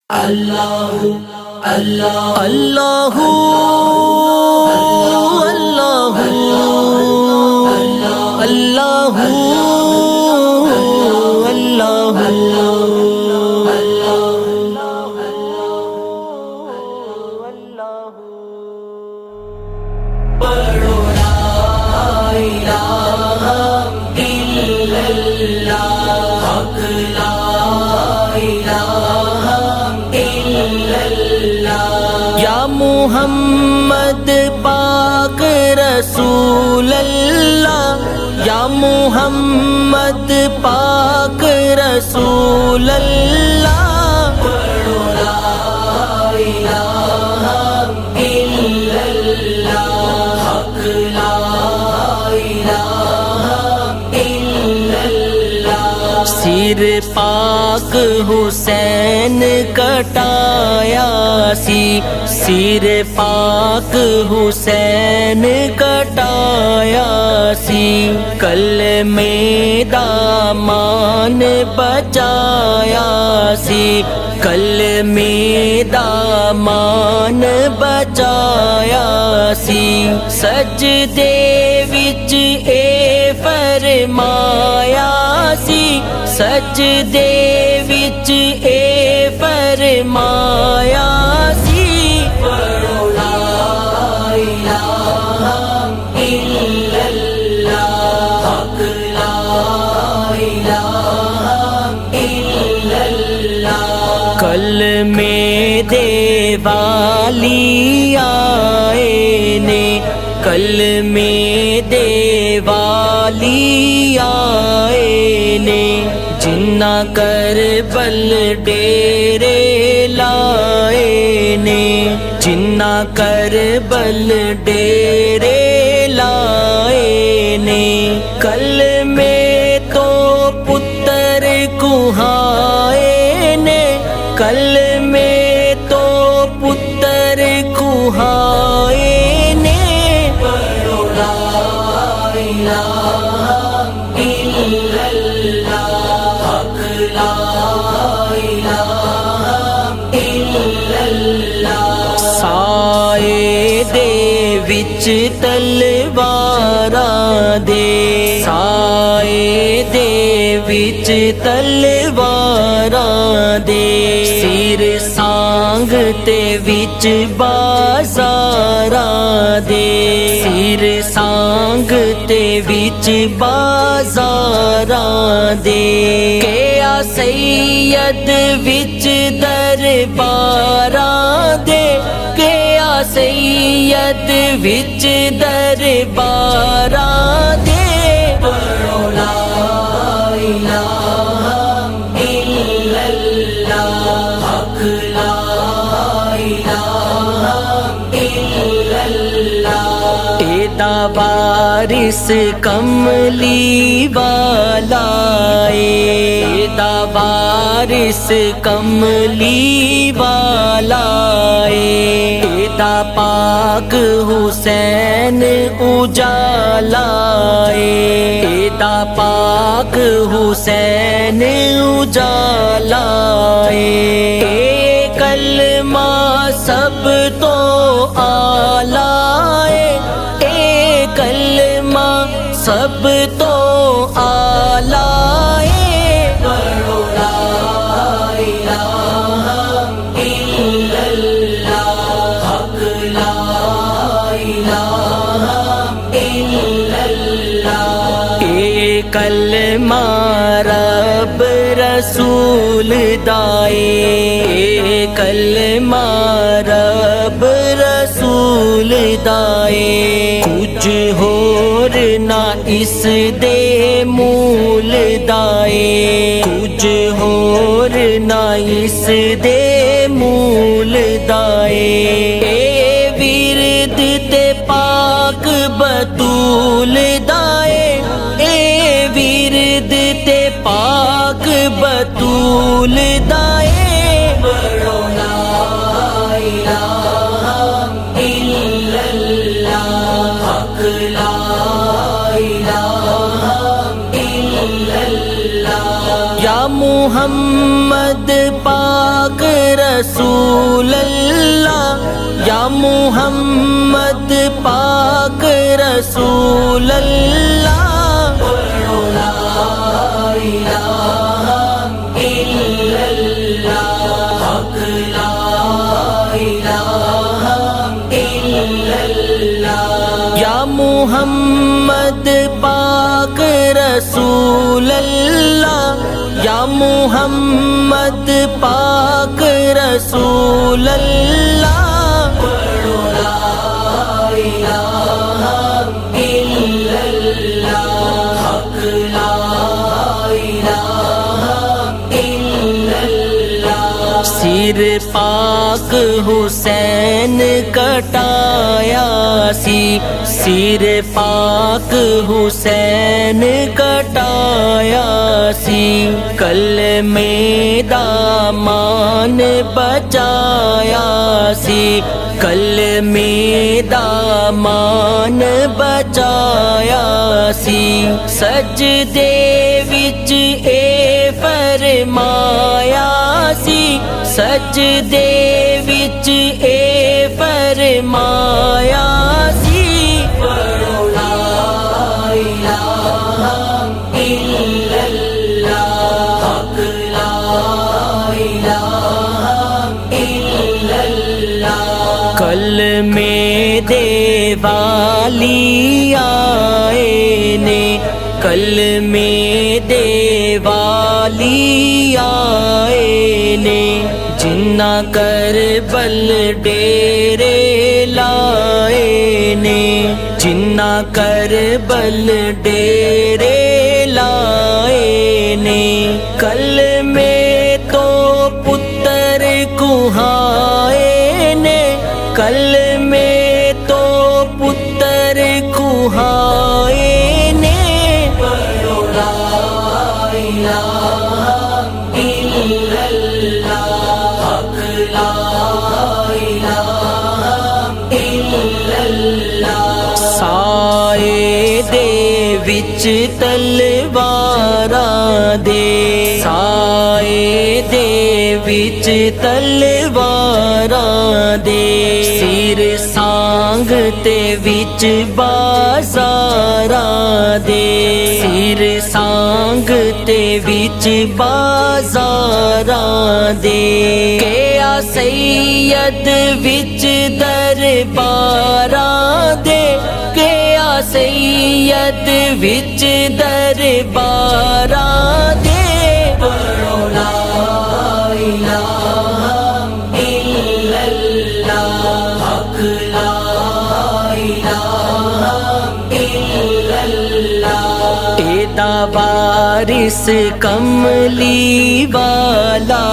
اللہ اللہ اللہ اللہ اللہ پڑھو لا الہ الا اللہ حق لا الہ الا اللہ یا محمد پاک رسول اللہ یا محمد پاک رسول اللہ پڑھو لا الہ الا اللہ حق لا الہ الا اللہ سر پاک حسین کٹایا سی سر پاک حسین کٹایا سی کلمے دامان بچایا سی کلمے دامان بچایا سی سجدے وچ اے فرمایا سی سجدے وچ اے فرمایا سی پڑھو لا الہ الا اللہ حق لا الہ الا اللہ کلمے دے والی آئے نے کلمے دے والی آئے نے جنہ کربل ڈیرے لائے نے جنہ کربل ڈیرے لائے نے کلمے تو پتر کہائے نے کلمے تو پتر کہائے نے پڑھو لا الہ الا اللہ حق لا الہ الا اللہ سائے دے وچ تلواراں دے سائے دے وچ تلواراں دے سر سانگ تے وچ بازاراں دے سر سانگ تے وچ بازاراں دے کیا سید وچ درباراں دے کیا سید وچ درباراں دے پڑھو لا الہ الا اللہ حق لا الہ الا اللہ ایدا وارث کملی والا ایدا وارث کملی والا ایدا پاک حسین اجالا ایدا پاک حسین اجالا اے کلمہ سب تو اعلیٰ اے کلمہ سب تو اعلیٰ پڑھو لا الہ الا اللہ حق لا الہ الا اللہ اے کلمہ رب رسول دائے اے کلمہ رب رسول دائے کچھ ہور نہ اس دے مول دائے کچھ ہور نہ اس دے مول دائے اے ورد تے پاک بطول دائے اے ورد تے پاک بطول دائے پڑھو لا الہ الا اللہ حق لا الہ الا اللہ یا محمد پاک رسول اللہ یا محمد پاک رسول اللہ پڑھو لا الہ الا اللہ حق لا الہ الا اللہ یا محمد پاک رسول اللہ یا محمد پاک رسول اللہ پڑھو لا الہ الا اللہ حق لا الہ الا اللہ سر پاک حسین کٹایا سی سر پاک حسین کٹایا سی کلمے دامان بچایا سی کلمے دامان بچایا سی سجدے وچ اے فرمایا سی سجدے وچ اے فرمایا سی پڑھو لا الہ الا اللہ حق لا الہ الا اللہ کلمے دے والی آئے نے کلمے دے والی آئے نے جنہ کربل ڈیرے لائے نے جنہ کربل ڈیرے لائے نے کلمے تو پتر کہائے نے کلمے تو پتر کہائے نے پڑھو لا الہ الا اللہ حق لا الہ الا اللہ سائے دے وچ تلواراں دے سائے دے وچ تلواراں دے سر سانگ تے وچ بازاراں دے سر سانگ تے وچ بازاراں دے کیا سید وچ درباراں دے کیا سید وچ درباراں دے پڑھو لا الہ الا اللہ حق لا الہ الا اللہ ایدا وارث کملی والا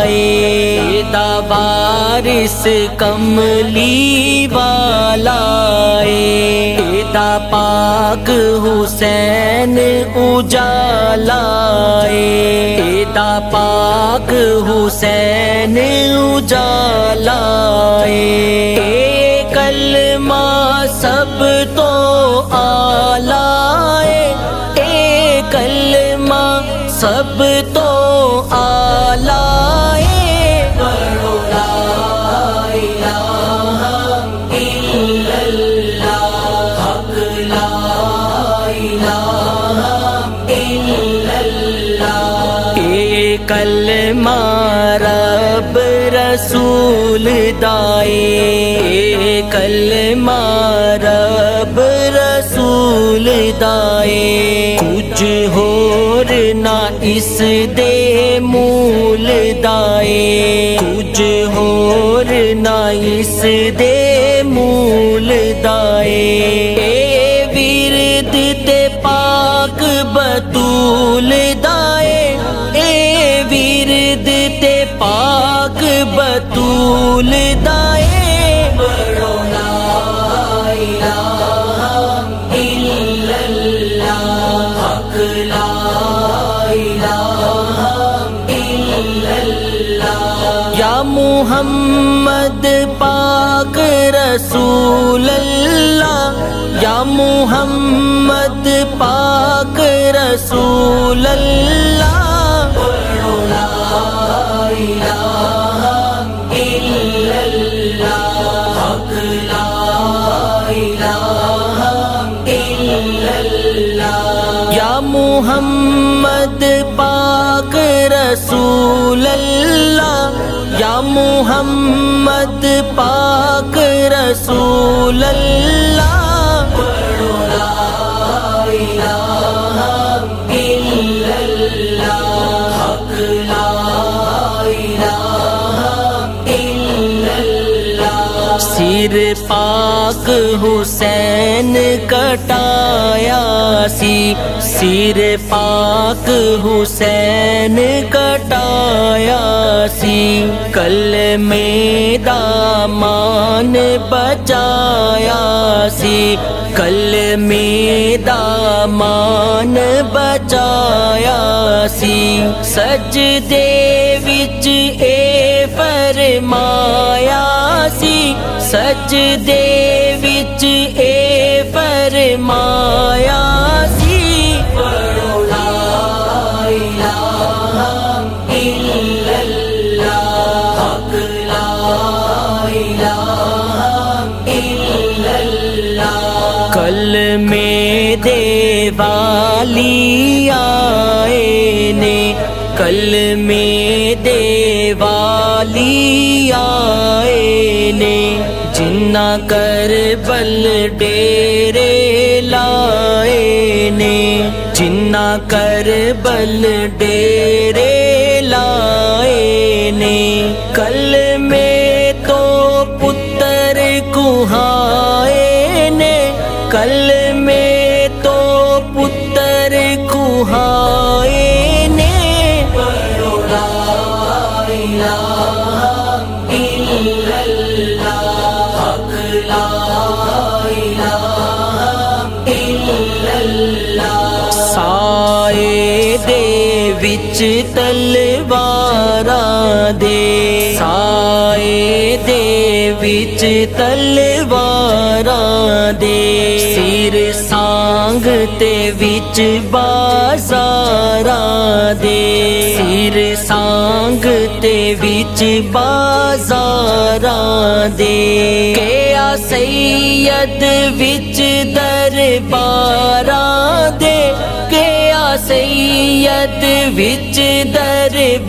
ایدا وارث کملی والا ایدا پاک حسین اجالا ایدا پاک حسین اجالا اے کلمہ سب تو اعلیٰ اے کلمہ سب تو اعلیٰ پڑھو لا الہ الا اللہ حق لا الہ الا اللہ اے کلمہ رب رسول دائے کلمہ رب رسول دائے کچھ ہور نہ اس دے مول دائے کچھ ہور نہ اس دے مول دائے اے ورد تے پاک بطول دائے اے ورد تے پاک بطول دائے پڑھو لا الہ الا اللہ حق لا الہ الا اللہ یا محمد پاک رسول اللہ یا محمد پاک رسول اللہ پڑھو لا الہ محمد پاک رسول اللہ، یا محمد پاک رسول اللہ، پڑھو لا الہ الا اللہ، حق لا الہ الا اللہ۔ سر پاک حسین کٹایا سی، سر پاک حسین کٹایا سی، کلمے دامان بچایا سی، کلمے دامان بچایا سی، سجدے وچ اے فرمایا سی، سجدے وچ اے فرمایا سی، پڑھو لا الہ الا اللہ، حق لا الہ الا اللہ۔ کلمے دے والی آئے نے، کلمے دے والی آئے نے، جنہ کربل ڈیرے لائے نے، جنہ کربل ڈیرے لائے نے، کلمے تو پتر کہائے نے، کلمے تو پتر کہائے نے، پڑھو لا الہ الا اللہ، حق لا الہ الا اللہ۔ سائے دے وچ تلواراں دے، سائے دے وچ تلواراں دے، سر سانگ تے وچ بازاراں دے، سر سانگ تے وچ بازاراں دے، کیا سید وچ درباراں دے، کیا سید وچ درباراں